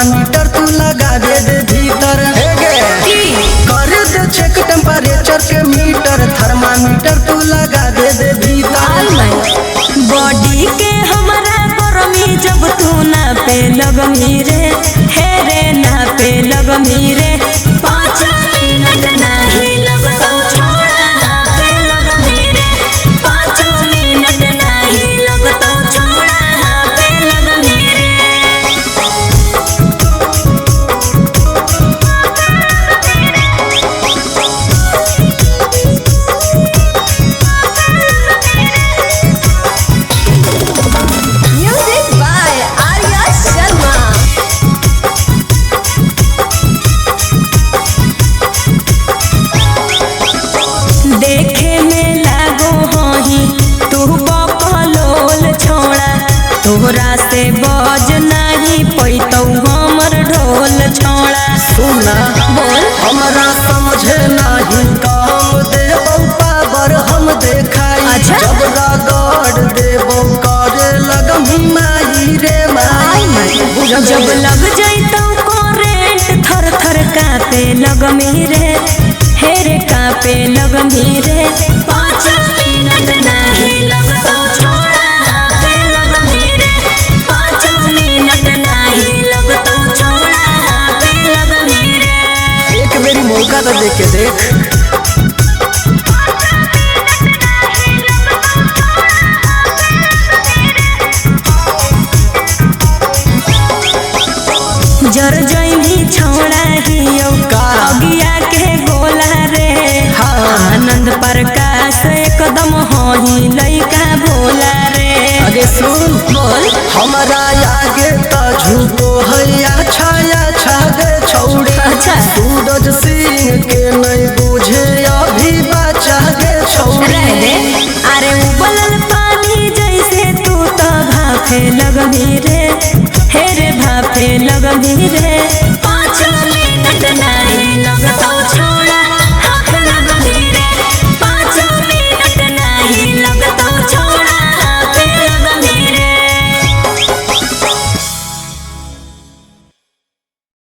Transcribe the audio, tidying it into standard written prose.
Thermometer तू लगा दे भीतर कर दे चेक टेम्परेचर के मीटर थर्मामीटर तू लगा दे भीतर। बॉडी के हमारा गरमी जब तू ना पे लगमी रे हे रे ना पे लगमी रे 5 मिनट नहीं लगतो छोड़ा ना पे लगमी रे 5 मिनट नहीं लगतो छोड़ा ना पे लगमी रे। Music by Arya Sharma। देखे में लागो हही तू बकलोल छोड़ा तोहरा से बज नहीं पैतौ हमर ढोल छोड़ा। सुना बोल हमरा समझे नहीं काम देबो पावर हम देखाई अच्छा। जब रगड़ देबो करे लगमी माई रे माई जब लग जैतौ करेंट थर थर कापे लगमी रे हे रे कापे लगमी रे 5 मिनट नहीं लगतो छोड़ा ना पे लगमी रे 5 मिनट नहीं लगतो छोड़ा ना पे लगमी रे। एक मेरी मौका तो देख के देख। जर जैनी छोड़ा हियो का? अगिया के गोला रे हाँ। आनंद प्रकाश एकदम होही लइका भोला रे। अरे सुन बोल हमारा आगे तो झूठो है छाया छागे छौड़ी अच्छा। सूरज सिंह के नहीं